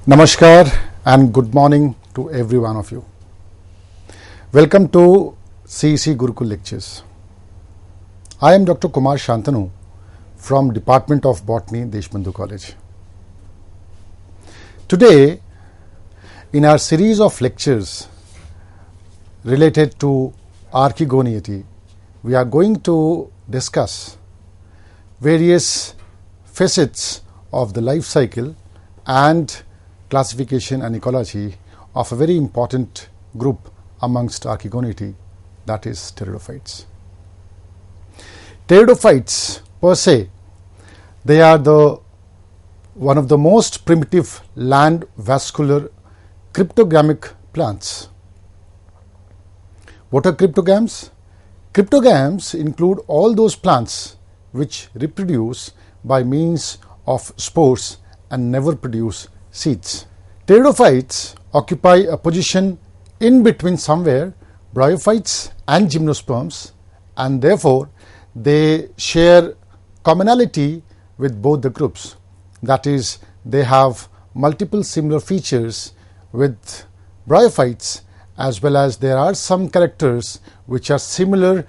Namaskar and good morning to every one of you. Welcome to CEC-UGC lectures. I am Dr. Kumar Shantanu from Department of Botany, Deshbandhu College. Today, in our series of lectures related to Archaeogoniety, we are going to discuss various facets of the life cycle and classification and ecology of a very important group amongst Archaeogoniety, that is Pteridophytes. Pteridophytes per se, they are one of the most primitive land vascular cryptogamic plants. What are cryptogams? Cryptogams include all those plants which reproduce by means of spores and never produce seeds. Pteridophytes occupy a position in between somewhere bryophytes and gymnosperms, and therefore they share commonality with both the groups. That is, they have multiple similar features with bryophytes, as well as there are some characters which are similar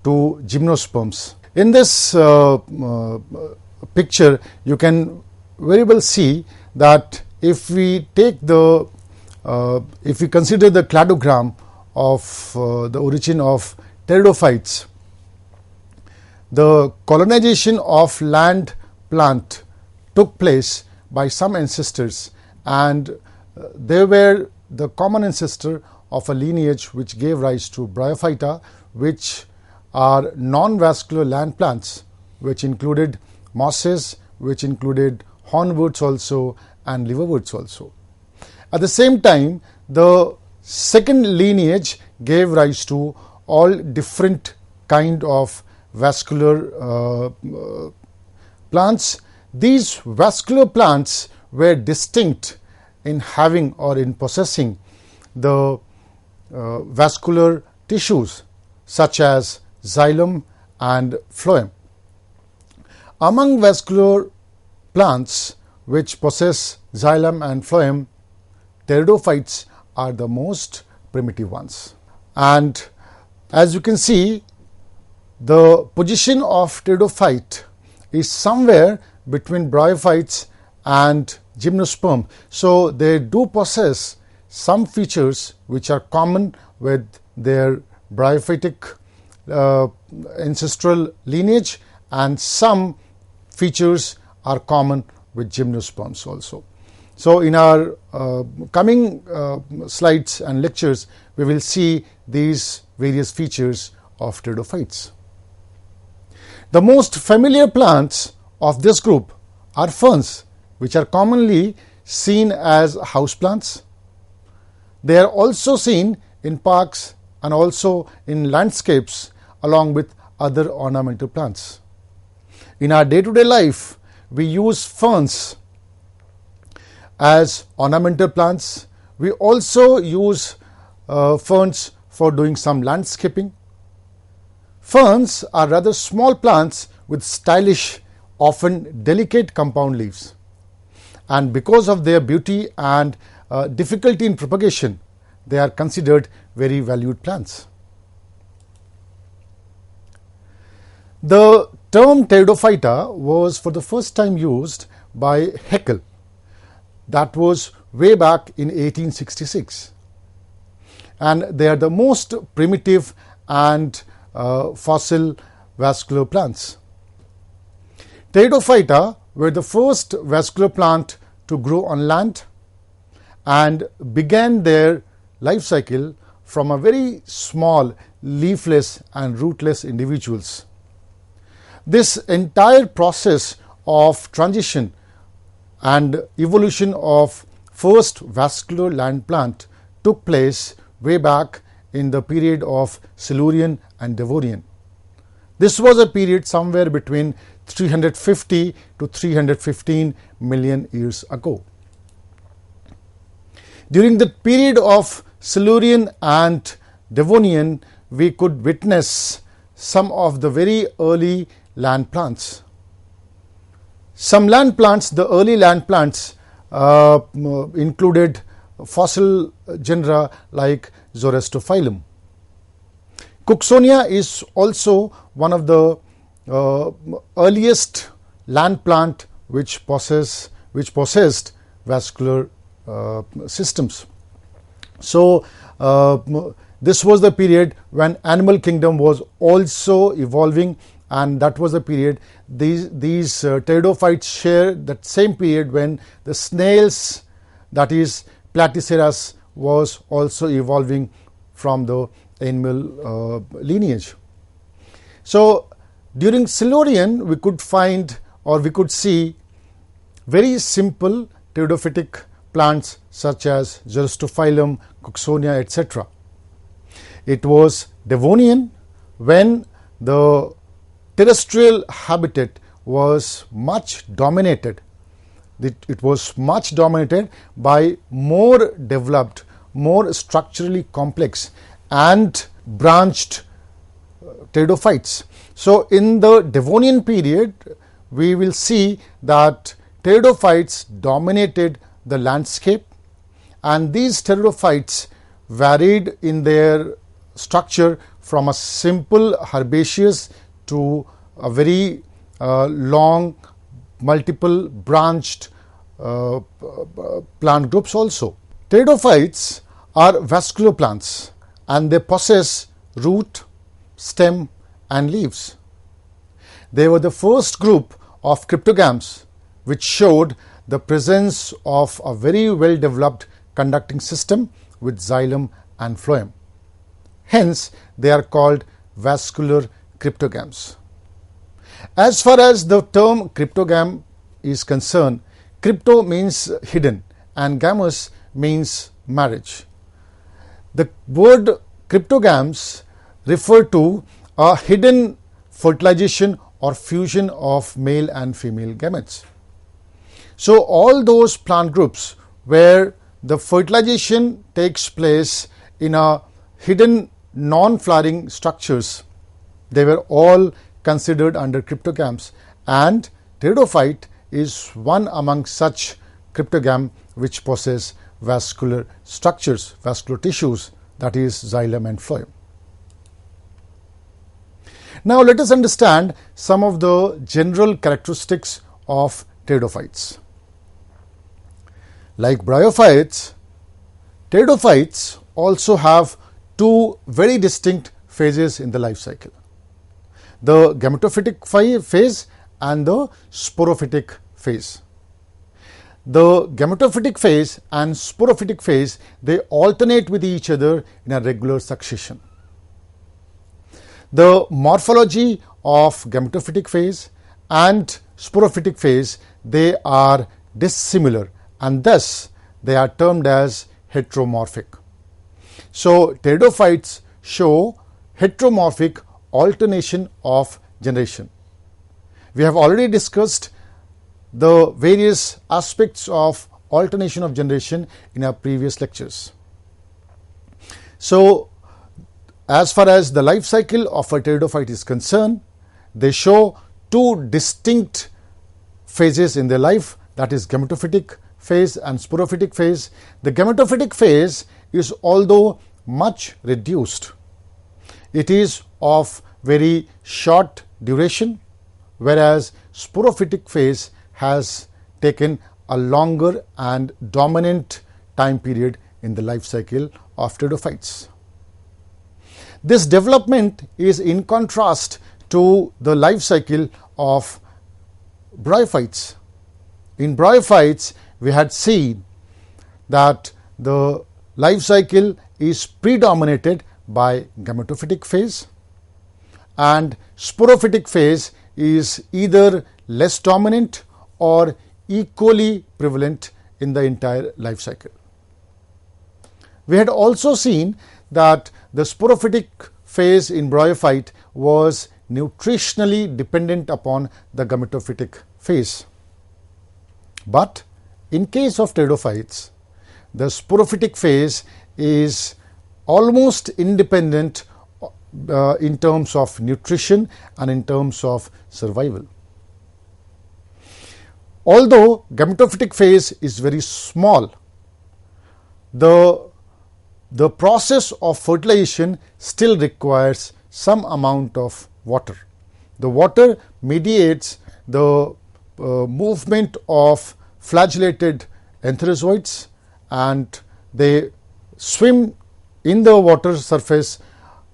to gymnosperms. In this picture, you can very well see that if we take if we consider the cladogram of the origin of Pteridophytes, the colonization of land plant took place by some ancestors, and they were the common ancestor of a lineage which gave rise to Bryophyta, which are non-vascular land plants, which included mosses, which included hornwoods also, and liverwoods also. At the same time, the second lineage gave rise to all different kind of vascular plants. These vascular plants were distinct in having or in possessing the vascular tissues such as xylem and phloem. Among vascular plants which possess xylem and phloem, Pteridophytes are the most primitive ones. And as you can see, the position of Pteridophyte is somewhere between bryophytes and gymnosperm. So they do possess some features which are common with their bryophytic ancestral lineage, and some features are common with gymnosperms also. So in our coming slides and lectures, we will see these various features of Pteridophytes. The most familiar plants of this group are ferns, which are commonly seen as houseplants. They are also seen in parks and also in landscapes along with other ornamental plants. In our day-to-day life, we use ferns as ornamental plants. We also use ferns for doing some landscaping. Ferns are rather small plants with stylish, often delicate compound leaves, and because of their beauty and difficulty in propagation, they are considered very valued plants. The term Pteridophyta was for the first time used by Haeckel. That was way back in 1866, and they are the most primitive and fossil vascular plants. Pteridophyta were the first vascular plant to grow on land and began their life cycle from a very small leafless and rootless individuals. This entire process of transition and evolution of first vascular land plant took place way back in the period of Silurian and Devonian. This was a period somewhere between 350 to 315 million years ago. During the period of Silurian and Devonian, we could witness some of the very early land plants. Some land plants, the early land plants, included fossil genera like Zoroastrophyllum. Cooksonia is also one of the earliest land plant which possessed vascular systems. So this was the period when animal kingdom was also evolving, and that was the period these pteridophytes share that same period when the snails, that is Platycercus, was also evolving from the animal lineage. So during Silurian we could find, or we could see, very simple pteridophytic plants such as Zoroastrophyllum, Cooksonia, etc. It was Devonian when the terrestrial habitat was much dominated. It was much dominated by more developed, more structurally complex and branched pteridophytes. So in the Devonian period we will see that pteridophytes dominated the landscape, and these pteridophytes varied in their structure from a simple herbaceous to a very long multiple branched plant groups also. Pteridophytes are vascular plants and they possess root, stem and leaves. They were the first group of cryptogams which showed the presence of a very well developed conducting system with xylem and phloem. Hence they are called vascular cryptogams. As far as the term cryptogam is concerned, crypto means hidden and gamos means marriage. The word cryptogams refer to a hidden fertilization or fusion of male and female gametes. So all those plant groups where the fertilization takes place in a hidden non-flowering structures, they were all considered under cryptogams, and pteridophyte is one among such cryptogam which possess vascular structures, vascular tissues, that is xylem and phloem. Now let us understand some of the general characteristics of pteridophytes. Like bryophytes, pteridophytes also have two very distinct phases in the life cycle: the gametophytic phase and the sporophytic phase. The gametophytic phase and sporophytic phase, they alternate with each other in a regular succession. The morphology of gametophytic phase and sporophytic phase, they are dissimilar, and thus they are termed as heteromorphic. So pteridophytes show heteromorphic alternation of generation. We have already discussed the various aspects of alternation of generation in our previous lectures. So as far as the life cycle of a pteridophyte is concerned, they show two distinct phases in their life, that is gametophytic phase and sporophytic phase. The gametophytic phase is although much reduced. It is of very short duration, whereas sporophytic phase has taken a longer and dominant time period in the life cycle of pteridophytes. This development is in contrast to the life cycle of bryophytes. In bryophytes, we had seen that the life cycle is predominated by gametophytic phase, and sporophytic phase is either less dominant or equally prevalent in the entire life cycle. We had also seen that the sporophytic phase in bryophyte was nutritionally dependent upon the gametophytic phase. But in case of pteridophytes, the sporophytic phase is almost independent in terms of nutrition and in terms of survival. Although gametophytic phase is very small, the process of fertilization still requires some amount of water. The water mediates the movement of flagellated enterozoites, and they swim in the water surface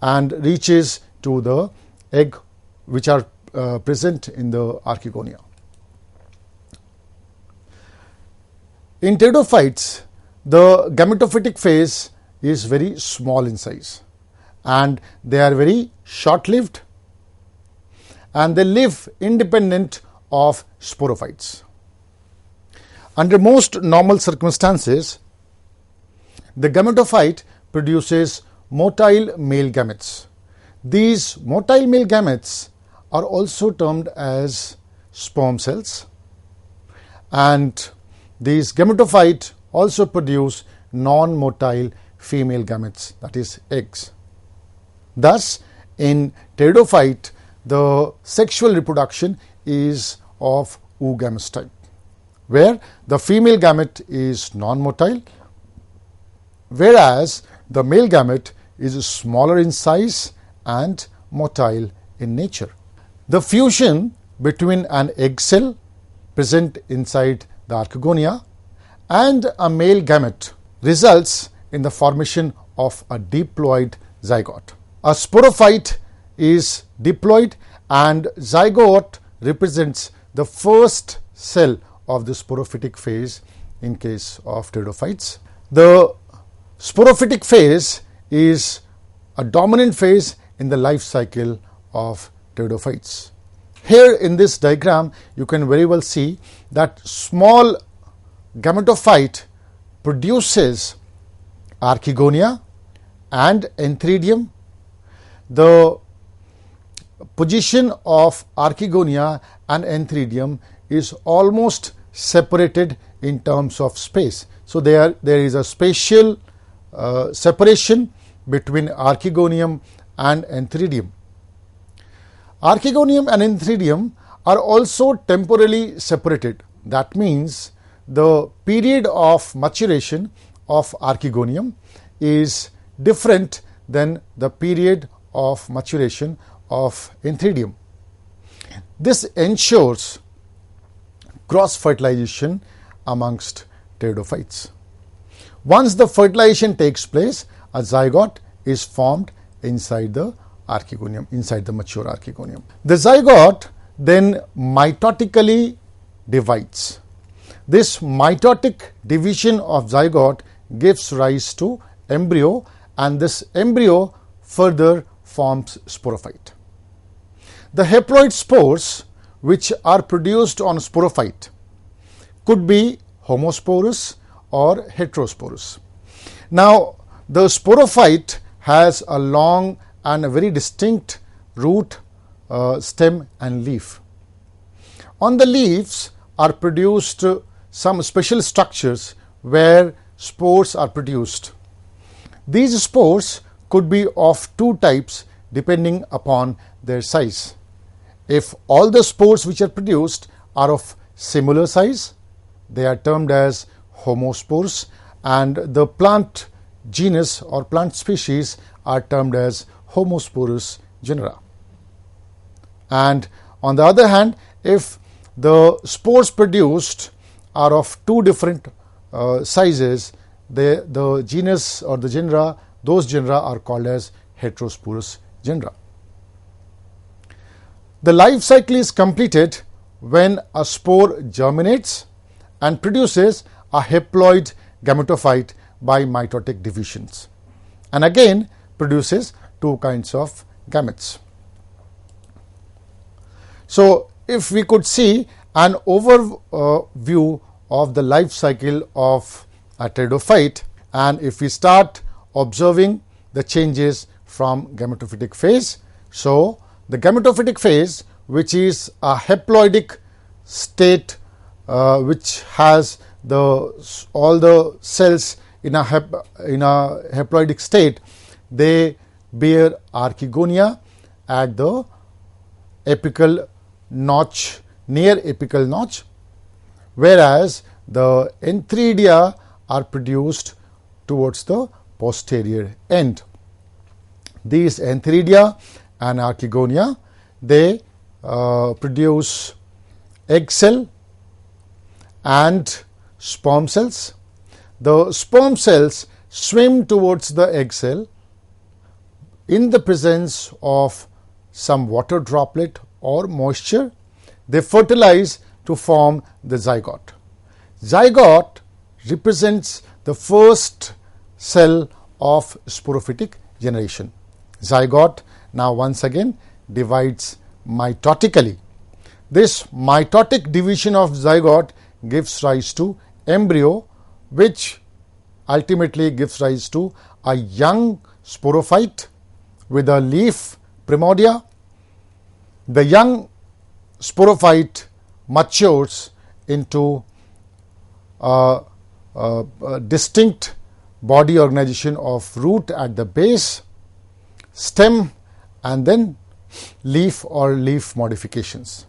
and reaches to the egg which are present in the archegonia. In pteridophytes, the gametophytic phase is very small in size, and they are very short-lived, and they live independent of sporophytes. Under most normal circumstances, the gametophyte produces motile male gametes. These motile male gametes are also termed as sperm cells, and these gametophyte also produce non-motile female gametes, that is eggs. Thus, in pteridophyte, the sexual reproduction is of oogamous type, where the female gamete is non-motile, whereas the male gamete is smaller in size and motile in nature. The fusion between an egg cell present inside the archegonia and a male gamete results in the formation of a diploid zygote. A sporophyte is diploid, and zygote represents the first cell of the sporophytic phase in case of pteridophytes. The sporophytic phase is a dominant phase in the life cycle of pteridophytes. Here in this diagram, you can very well see that small gametophyte produces archegonia and entheridium. The position of archegonia and entheridium is almost separated in terms of space. So, there is a spatial separation between archegonium and entheridium. Archegonium and entheridium are also temporally separated. That means the period of maturation of archegonium is different than the period of maturation of entheridium. This ensures cross-fertilization amongst pteridophytes. Once the fertilization takes place, a zygote is formed inside the archegonium, inside the mature archegonium. The zygote then mitotically divides. This mitotic division of zygote gives rise to embryo, and this embryo further forms sporophyte. The haploid spores which are produced on sporophyte could be homosporous or heterosporous. Now, the sporophyte has a long and a very distinct root, stem and leaf. On the leaves are produced some special structures where spores are produced. These spores could be of two types depending upon their size. If all the spores which are produced are of similar size, they are termed as homospores, and the plant genus or plant species are termed as homosporous genera. And on the other hand, if the spores produced are of two different sizes, the genus or the genera, those genera are called as heterosporous genera. The life cycle is completed when a spore germinates and produces a haploid gametophyte by mitotic divisions, and again produces two kinds of gametes. So, if we could see an overview of the life cycle of a pteridophyte, and if we start observing the changes from gametophytic phase. So, the gametophytic phase, which is a haploidic state which has all the cells in a haploidic state, they bear archegonia at the apical notch, near apical notch, whereas the antheridia are produced towards the posterior end. These antheridia and archegonia, they produce egg cell and sperm cells. The sperm cells swim towards the egg cell in the presence of some water droplet or moisture. They fertilize to form the zygote. Zygote represents the first cell of sporophytic generation. Zygote now once again divides mitotically. This mitotic division of zygote gives rise to embryo, which ultimately gives rise to a young sporophyte with a leaf primordia. The young sporophyte matures into a distinct body organization of root at the base, stem, and then leaf or leaf modifications.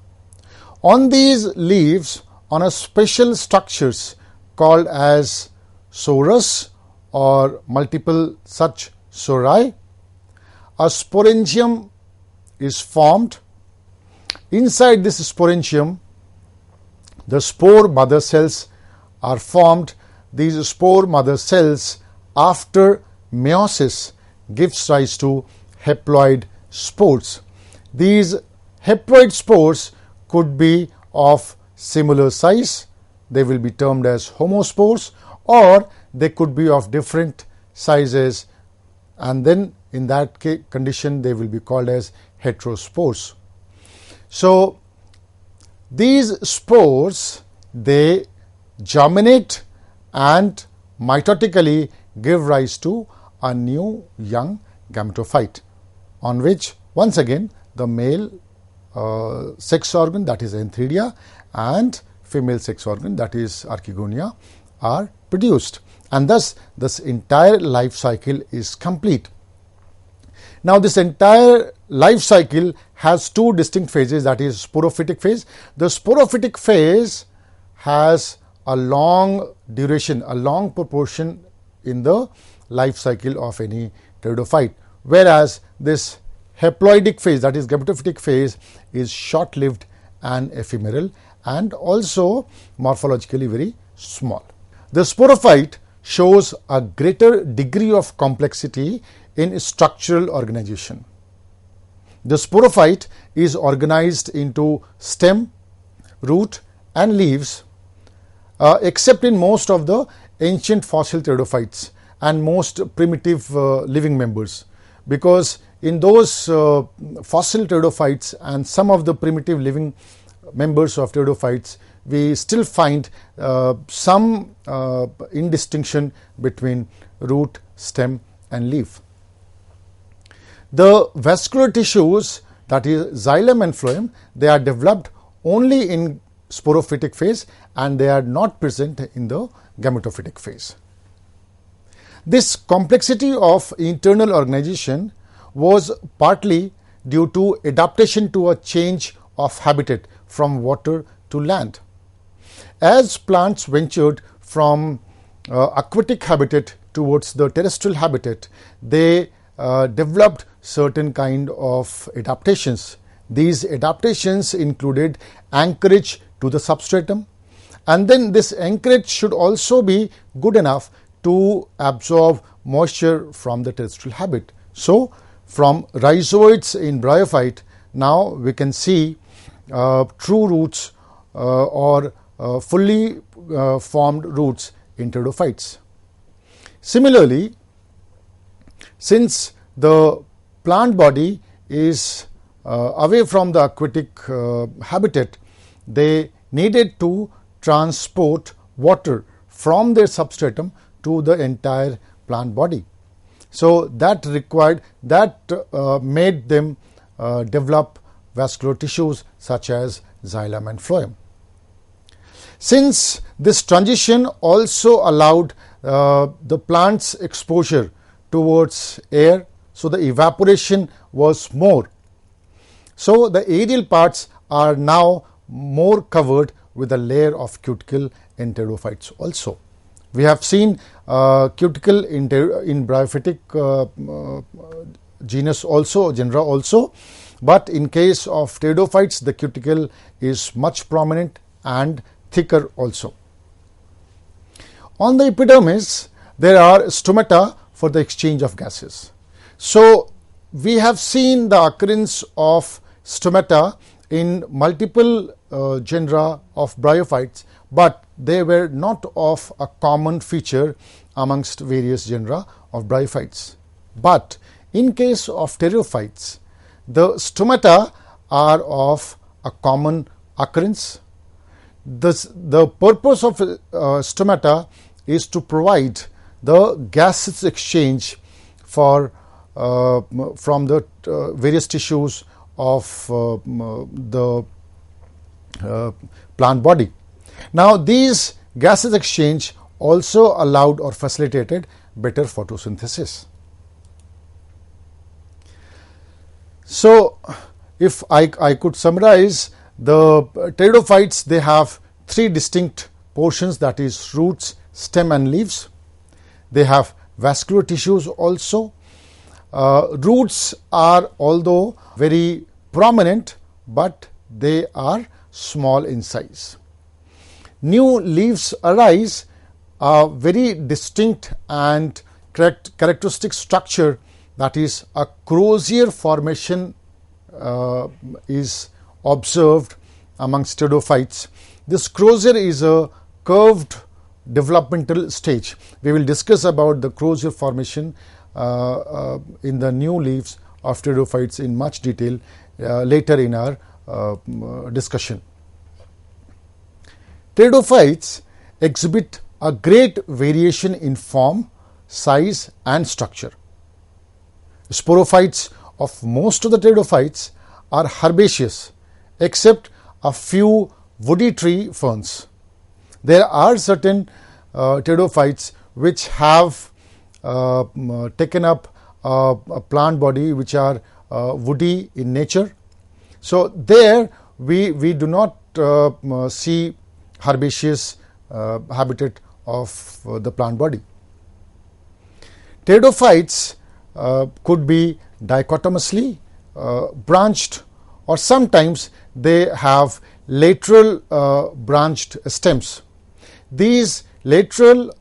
On these leaves, on a special structures called as sorus or multiple such sori, a sporangium is formed. Inside this sporangium, the spore mother cells are formed. These spore mother cells, after meiosis, gives rise to haploid spores. These haploid spores could be of similar size, they will be termed as homospores, or they could be of different sizes, and then in that condition they will be called as heterospores. So these spores, they germinate and mitotically give rise to a new young gametophyte, on which once again the male sex organ, that is antheridia, and female sex organ, that is archegonia, are produced, and thus this entire life cycle is complete. Now this entire life cycle has two distinct phases, that is sporophytic phase. The sporophytic phase has a long duration, a long proportion in the life cycle of any pteridophyte, whereas this haploidic phase, that is gametophytic phase, is short-lived and ephemeral and also morphologically very small. The sporophyte shows a greater degree of complexity in structural organization. The sporophyte is organized into stem, root and leaves, except in most of the ancient fossil pteridophytes and most primitive living members, because in those fossil pteridophytes and some of the primitive living members of pteridophytes, we still find some indistinction between root, stem and leaf. The vascular tissues, that is xylem and phloem, they are developed only in sporophytic phase and they are not present in the gametophytic phase. This complexity of internal organization was partly due to adaptation to a change of habitat from water to land. As plants ventured from aquatic habitat towards the terrestrial habitat, they developed certain kind of adaptations. These adaptations included anchorage to the substratum, and then this anchorage should also be good enough to absorb moisture from the terrestrial habitat. So from rhizoids in bryophyte, now we can see true roots or fully formed roots in pteridophytes. Similarly, since the plant body is away from the aquatic habitat, they needed to transport water from their substratum to the entire plant body. So that made them develop vascular tissues such as xylem and phloem. Since this transition also allowed the plant's exposure towards air, so the evaporation was more. So the aerial parts are now more covered with a layer of cuticle in pteridophytes also. We have seen cuticle in bryophytic genus also, genera also, but in case of pteridophytes the cuticle is much prominent and thicker also. On the epidermis there are stomata for the exchange of gases. So we have seen the occurrence of stomata in multiple genera of bryophytes, but they were not of a common feature amongst various genera of bryophytes. But in case of pteridophytes, the stomata are of a common occurrence. The purpose of stomata is to provide the gases exchange for from the various tissues of the plant body. Now these gases exchange also allowed or facilitated better photosynthesis. So if I could summarize, the pteridophytes, they have three distinct portions, that is roots, stem and leaves. They have vascular tissues also. Roots are although very prominent, but they are small in size. New leaves arise, a very distinct and characteristic structure, that is a crozier formation is observed amongst pteridophytes. This crozier is a curved developmental stage. We will discuss about the crozier formation in the new leaves of pteridophytes in much detail later in our discussion. Pteridophytes exhibit a great variation in form, size and structure. Sporophytes of most of the pteridophytes are herbaceous except a few woody tree ferns. There are certain pteridophytes which have taken up a plant body which are woody in nature. So there we do not see herbaceous habitat of the plant body. Pteridophytes could be dichotomously branched, or sometimes they have lateral branched stems. These lateral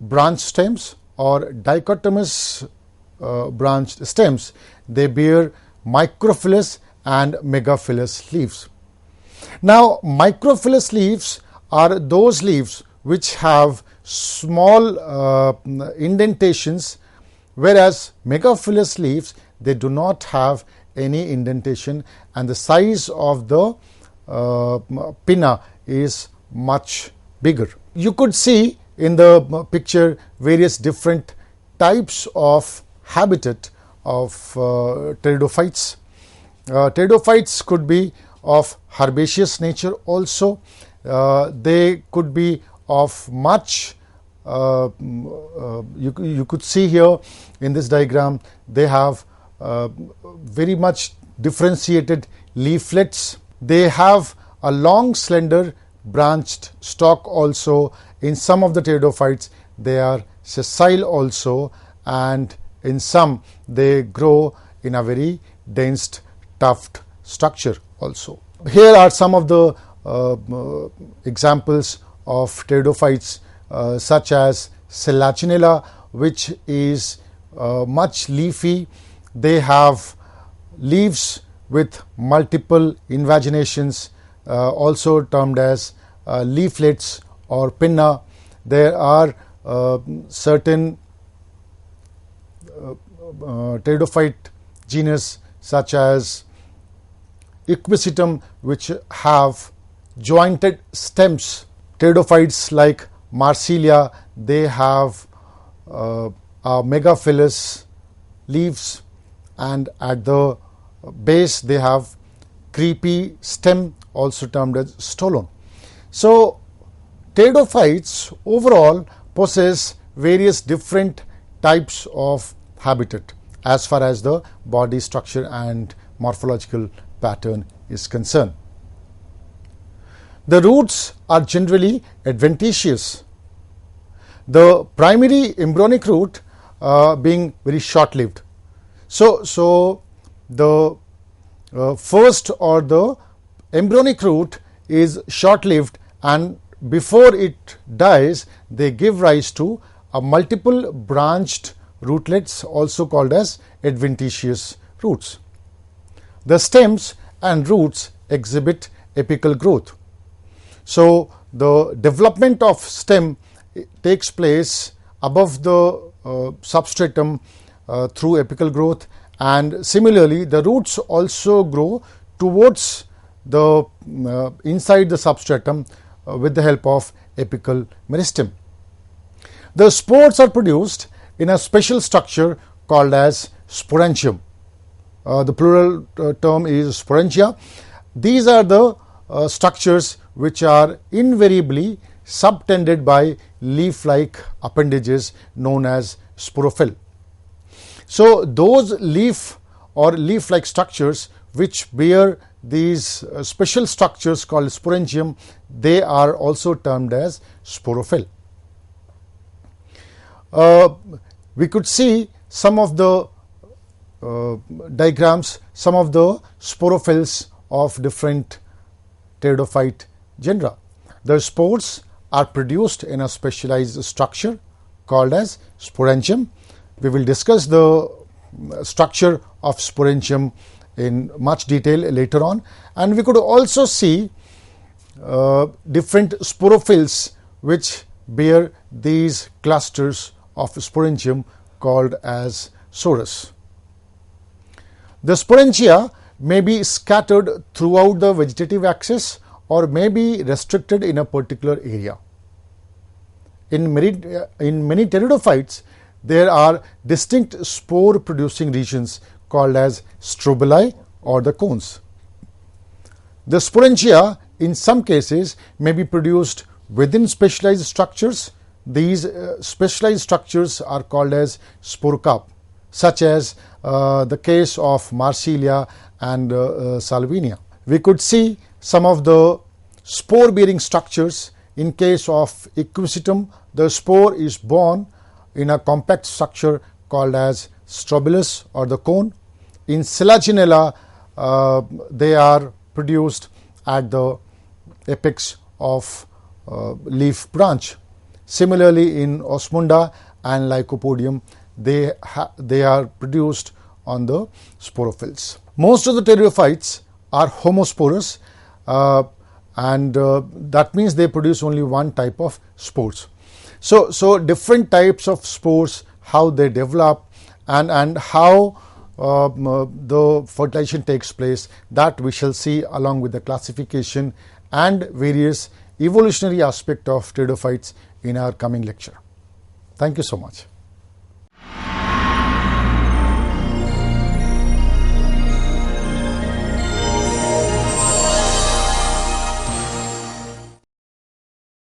branch stems or dichotomous branched stems, they bear microphyllous and megaphyllous leaves. Now microphyllous leaves are those leaves which have small indentations, whereas megaphyllous leaves, they do not have any indentation and the size of the pinna is much bigger. You could see in the picture various different types of habitat of pteridophytes. Pteridophytes could be of herbaceous nature also. They could be of much you could see here in this diagram, they have very much differentiated leaflets. They have a long slender branched stalk also. In some of the pteridophytes they are sessile also, and in some they grow in a very dense tuft structure also. Here are some of the examples of pteridophytes such as Selaginella, which is much leafy. They have leaves with multiple invaginations, also termed as leaflets or pinna. There are certain pteridophyte genus such as Equisitum, which have jointed stems. Pteridophytes like Marsilia, they have megaphyllous leaves, and at the base they have creepy stem, also termed as stolon. So pteridophytes overall possess various different types of habitat as far as the body structure and morphological pattern is concerned. The roots are generally adventitious. The primary embryonic root being very short-lived. So the first or the embryonic root is short-lived, and before it dies they give rise to a multiple branched rootlets, also called as adventitious roots. The stems and roots exhibit apical growth. So the development of stem takes place above the substratum through apical growth, and similarly the roots also grow towards the inside the substratum with the help of apical meristem. The spores are produced in a special structure called as sporangium. The plural term is sporangia. These are the structures which are invariably subtended by leaf-like appendages known as sporophyll. So those leaf or leaf-like structures which bear these special structures called sporangium, they are also termed as sporophyll. We could see some of the diagrams, some of the sporophylls of different pteridophyte genera. The spores are produced in a specialized structure called as sporangium. We will discuss the structure of sporangium in much detail later on, and we could also see different sporophylls which bear these clusters of sporangium called as sorus. The sporangia may be scattered throughout the vegetative axis or may be restricted in a particular area. In many pteridophytes, there are distinct spore producing regions called as strobili or the cones. The sporangia in some cases may be produced within specialized structures. These specialized structures are called as sporocarp, such as the case of Marsilia and Salvinia. We could see some of the spore bearing structures. In case of Equisetum, the spore is born in a compact structure called as strobilus or the cone. In Selaginella, they are produced at the apex of leaf branch. Similarly, in Osmunda and Lycopodium, they are produced on the sporophylls. Most of the pteridophytes are homosporous, and that means they produce only one type of spores. So different types of spores, how they develop and how the fertilization takes place, that we shall see along with the classification and various evolutionary aspect of pteridophytes in our coming lecture. Thank you so much.